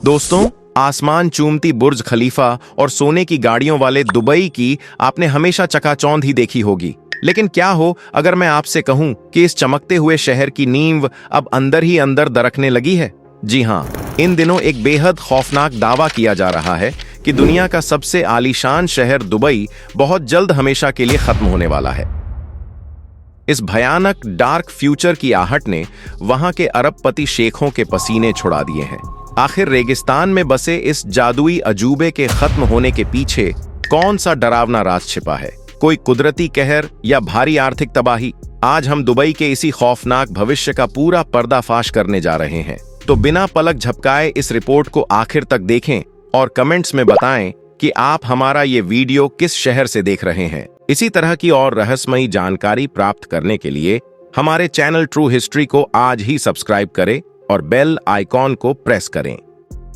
दोस्तों, आसमान चूमती बुर्ज खलीफा और सोने की गाड़ियों वाले दुबई की आपने हमेशा चकाचौंध ही देखी होगी। लेकिन क्या हो अगर मैं आपसे कहूं कि इस चमकते हुए शहर की नींव अब अंदर ही अंदर दरकने लगी है? जी हाँ, इन दिनों एक बेहद खौफनाक दावा किया जा रहा है कि दुनिया का सबसे आलीशान शहर दुबई बहुत जल्द हमेशा के लिए खत्म होने वाला है। इस भयानक डार्क फ्यूचर की आहट ने वहां के अरबपति शेखों के पसीने छुड़ा दिए हैं। आखिर रेगिस्तान में बसे इस जादुई अजूबे के खत्म होने के पीछे कौन सा डरावना राज छिपा है? कोई कुदरती कहर या भारी आर्थिक तबाही? आज हम दुबई के इसी खौफनाक भविष्य का पूरा पर्दाफाश करने जा रहे हैं। तो बिना पलक झपकाए इस रिपोर्ट को आखिर तक देखें और कमेंट्स में बताएं कि आप हमारा ये वीडियो किस शहर से देख रहे हैं। इसी तरह की और रहस्यमयी जानकारी प्राप्त करने के लिए हमारे चैनल ट्रू हिस्ट्री को आज ही सब्सक्राइब करें और बेल आइकॉन को प्रेस करें।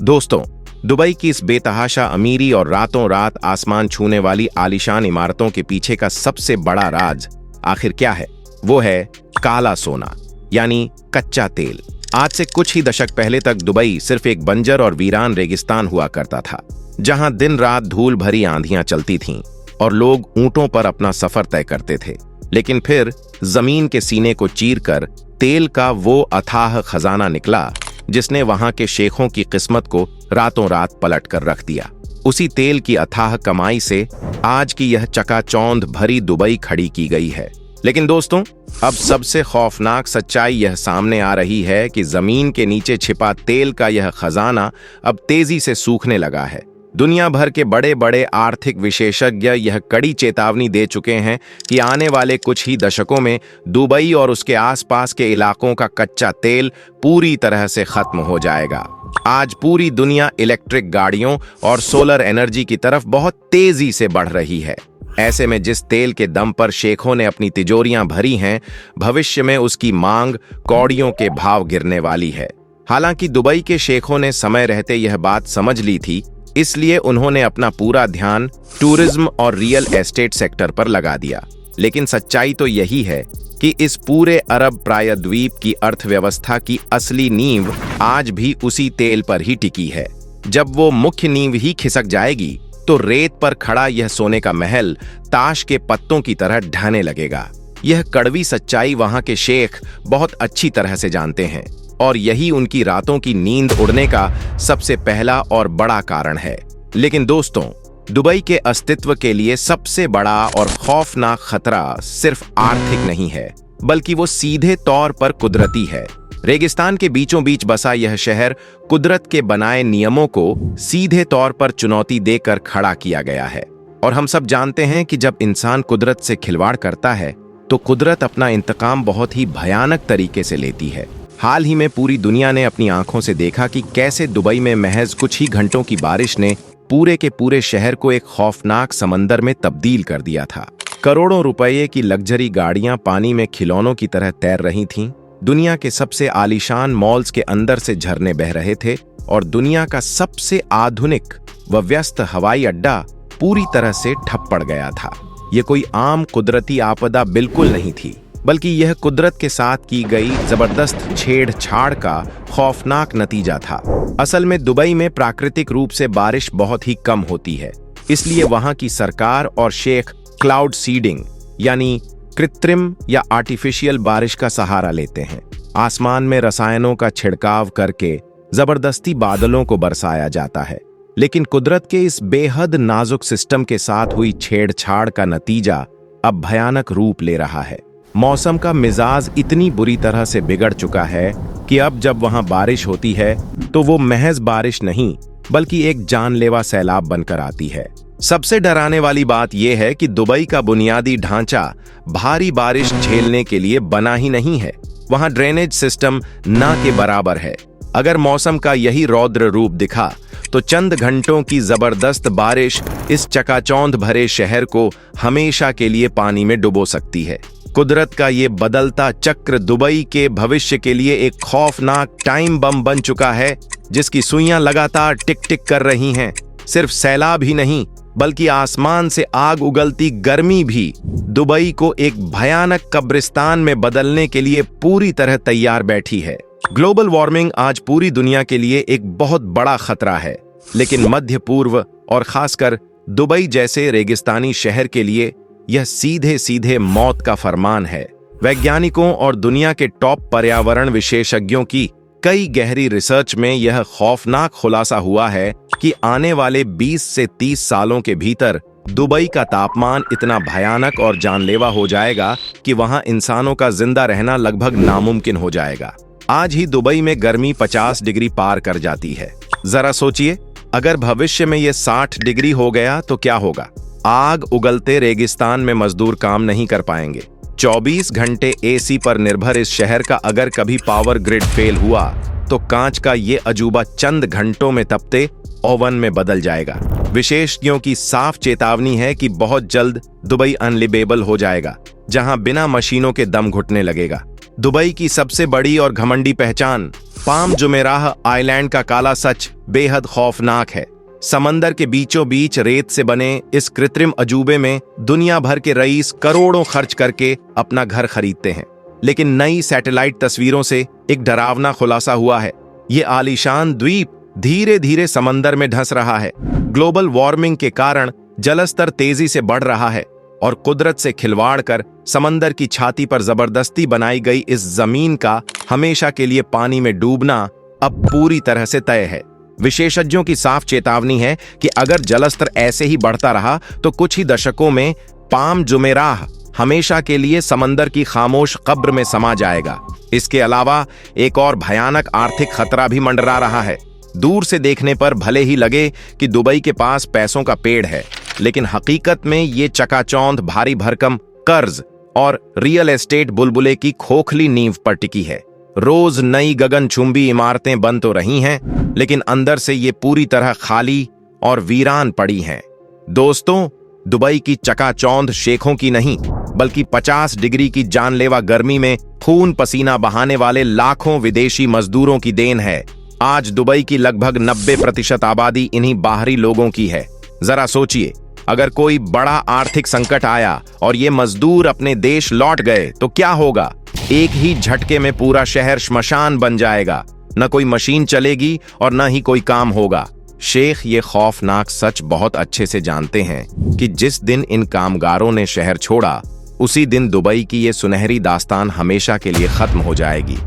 दोस्तों, दुबई की इस बेतहाशा अमीरी और रातों रात आसमान छूने वाली आलीशान इमारतों के पीछे का सबसे बड़ा राज आखिर क्या है? वो है काला सोना, यानी कच्चा तेल। आज से कुछ ही दशक पहले तक दुबई सिर्फ एक बंजर और वीरान रेगिस्तान हुआ करता था, जहां दिन रात धूल भरी आंधियां चलती थीं और लोग ऊंटों पर अपना सफर तय करते थे। लेकिन फिर जमीन के सीने को चीरकर तेल का वो अथाह खजाना निकला जिसने वहां के शेखों की किस्मत को रातों रात पलट कर रख दिया। उसी तेल की अथाह कमाई से आज की यह चकाचौंध भरी दुबई खड़ी की गई है। लेकिन दोस्तों, अब सबसे खौफनाक सच्चाई यह सामने आ रही है कि जमीन के नीचे छिपा तेल का यह खजाना अब तेजी से सूखने लगा है। दुनिया भर के बड़े बड़े आर्थिक विशेषज्ञ यह कड़ी चेतावनी दे चुके हैं कि आने वाले कुछ ही दशकों में दुबई और उसके आसपास के इलाकों का कच्चा तेल पूरी तरह से खत्म हो जाएगा। आज पूरी दुनिया इलेक्ट्रिक गाड़ियों और सोलर एनर्जी की तरफ बहुत तेजी से बढ़ रही है। ऐसे में जिस तेल के दम पर शेखों ने अपनी तिजोरियां भरी हैं, भविष्य में उसकी मांग कौड़ियों के भाव गिरने वाली है। हालांकि दुबई के शेखों ने समय रहते यह बात समझ ली थी, इसलिए उन्होंने अपना पूरा ध्यान टूरिज्म और रियल एस्टेट सेक्टर पर लगा दिया। लेकिन सच्चाई तो यही है कि इस पूरे अरब प्रायद्वीप की अर्थव्यवस्था की असली नींव आज भी उसी तेल पर ही टिकी है। जब वो मुख्य नींव ही खिसक जाएगी तो रेत पर खड़ा यह सोने का महल ताश के पत्तों की तरह ढहने लगेगा। यह कड़वी सच्चाई वहां के शेख बहुत अच्छी तरह से जानते हैं और यही उनकी रातों की नींद उड़ने का सबसे पहला और बड़ा कारण है। लेकिन दोस्तों, दुबई के अस्तित्व के लिए सबसे बड़ा और खौफनाक खतरा सिर्फ आर्थिक नहीं है, बल्कि वो सीधे तौर पर कुदरती है। रेगिस्तान के बीचों बीच बसा यह शहर कुदरत के बनाए नियमों को सीधे तौर पर चुनौती देकर खड़ा किया गया है। और हम सब जानते हैं कि जब इंसान कुदरत से खिलवाड़ करता है तो कुदरत अपना इंतकाम बहुत ही भयानक तरीके से लेती है। हाल ही में पूरी दुनिया ने अपनी आंखों से देखा कि कैसे दुबई में महज कुछ ही घंटों की बारिश ने पूरे के पूरे शहर को एक खौफनाक समंदर में तब्दील कर दिया था। करोड़ों रुपए की लग्जरी गाड़ियां पानी में खिलौनों की तरह तैर रही थीं। दुनिया के सबसे आलीशान मॉल्स के अंदर से झरने बह रहे थे और दुनिया का सबसे आधुनिक व व्यस्त हवाई अड्डा पूरी तरह से ठप पड़ गया था। यह कोई आम कुदरती आपदा बिल्कुल नहीं थी, बल्कि यह कुदरत के साथ की गई जबरदस्त छेड़छाड़ का खौफनाक नतीजा था। असल में दुबई में प्राकृतिक रूप से बारिश बहुत ही कम होती है, इसलिए वहां की सरकार और शेख क्लाउड सीडिंग यानी कृत्रिम या आर्टिफिशियल बारिश का सहारा लेते हैं। आसमान में रसायनों का छिड़काव करके जबरदस्ती बादलों को बरसाया जाता है। लेकिन कुदरत के इस बेहद नाजुक सिस्टम के साथ हुई छेड़छाड़ का नतीजा अब भयानक रूप ले रहा है। मौसम का मिजाज इतनी बुरी तरह से बिगड़ चुका है कि अब जब वहां बारिश होती है तो वो महज बारिश नहीं, बल्कि एक जानलेवा सैलाब बनकर आती है। सबसे डराने वाली बात यह है कि दुबई का बुनियादी ढांचा भारी बारिश झेलने के लिए बना ही नहीं है। वहां ड्रेनेज सिस्टम ना के बराबर है। अगर मौसम का यही रौद्र रूप दिखा तो चंद घंटों की जबरदस्त बारिश इस चकाचौंध भरे शहर को हमेशा के लिए पानी में डुबो सकती है। कुदरत का ये बदलता चक्र दुबई के भविष्य के लिए एक खौफनाक टाइम बम बन चुका है, जिसकी सुइयां लगातार टिक टिक कर रही हैं। सिर्फ सैलाब ही नहीं, बल्कि आसमान से आग उगलती गर्मी भी दुबई को एक भयानक कब्रिस्तान में बदलने के लिए पूरी तरह तैयार बैठी है। ग्लोबल वार्मिंग आज पूरी दुनिया के लिए एक बहुत बड़ा खतरा है, लेकिन मध्य पूर्व और खासकर दुबई जैसे रेगिस्तानी शहर के लिए यह सीधे सीधे मौत का फरमान है। वैज्ञानिकों और दुनिया के टॉप पर्यावरण विशेषज्ञों की कई गहरी रिसर्च में यह खौफनाक खुलासा हुआ है कि आने वाले 20 से 30 सालों के भीतर दुबई का तापमान इतना भयानक और जानलेवा हो जाएगा कि वहां इंसानों का जिंदा रहना लगभग नामुमकिन हो जाएगा। आज ही दुबई में गर्मी 50 डिग्री पार कर जाती है। जरा सोचिए, अगर भविष्य में ये 60 डिग्री हो गया तो क्या होगा। आग उगलते रेगिस्तान में मजदूर काम नहीं कर पाएंगे। 24 घंटे एसी पर निर्भर इस शहर का अगर कभी पावर ग्रिड फेल हुआ तो कांच का ये अजूबा चंद घंटों में तपते ओवन में बदल जाएगा। विशेषज्ञों की साफ चेतावनी है कि बहुत जल्द दुबई अनलिवेबल हो जाएगा, जहां बिना मशीनों के दम घुटने लगेगा। दुबई की सबसे बड़ी और घमंडी पहचान पाम जुमेराह आइलैंड का काला सच बेहद खौफनाक है। समंदर के बीचों बीच रेत से बने इस कृत्रिम अजूबे में दुनिया भर के रईस करोड़ों खर्च करके अपना घर खरीदते हैं, लेकिन नई सैटेलाइट तस्वीरों से एक डरावना खुलासा हुआ है। ये आलीशान द्वीप धीरे धीरे समंदर में धंस रहा है। ग्लोबल वार्मिंग के कारण जलस्तर तेजी से बढ़ रहा है और कुदरत से खिलवाड़ कर समंदर की छाती पर जबरदस्ती बनाई गई इस जमीन का हमेशा के लिए पानी में डूबना अब पूरी तरह से तय है। विशेषज्ञों की साफ चेतावनी है कि अगर जलस्तर ऐसे ही बढ़ता रहा तो कुछ ही दशकों में पाम जुमेराह हमेशा के लिए समंदर की खामोश कब्र में समा जाएगा। इसके अलावा एक और भयानक आर्थिक खतरा भी मंडरा रहा है। दूर से देखने पर भले ही लगे कि दुबई के पास पैसों का पेड़ है, लेकिन हकीकत में ये चकाचौंध भारी भरकम कर्ज और रियल एस्टेट बुलबुले की खोखली नींव पर टिकी है। रोज नई गगनचुंबी इमारतें बन तो रही हैं, लेकिन अंदर से ये पूरी तरह खाली और वीरान पड़ी हैं। दोस्तों, दुबई की चकाचौंध शेखों की नहीं, बल्कि 50 डिग्री की जानलेवा गर्मी में खून पसीना बहाने वाले लाखों विदेशी मजदूरों की देन है। आज दुबई की लगभग 90% आबादी इन्हीं बाहरी लोगों की है। जरा सोचिए, अगर कोई बड़ा आर्थिक संकट आया और ये मजदूर अपने देश लौट गए तो क्या होगा। एक ही झटके में पूरा शहर श्मशान बन जाएगा। न कोई मशीन चलेगी और न ही कोई काम होगा। शेख ये खौफनाक सच बहुत अच्छे से जानते हैं कि जिस दिन इन कामगारों ने शहर छोड़ा, उसी दिन दुबई की ये सुनहरी दास्तान हमेशा के लिए खत्म हो जाएगी।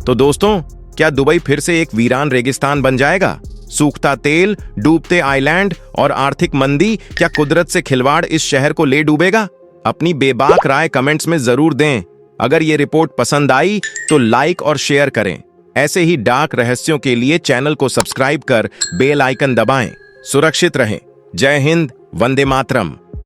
तो दोस्तों, क्या दुबई फिर से एक वीरान रेगिस्तान बन जाएगा? सूखता तेल, डूबते आइलैंड और आर्थिक मंदी, क्या कुदरत से खिलवाड़ इस शहर को ले डूबेगा? अपनी बेबाक राय कमेंट्स में जरूर दें। अगर ये रिपोर्ट पसंद आई तो लाइक और शेयर करें। ऐसे ही डार्क रहस्यों के लिए चैनल को सब्सक्राइब कर बेल आइकन दबाएं। सुरक्षित रहें। जय हिंद, वंदे मातरम।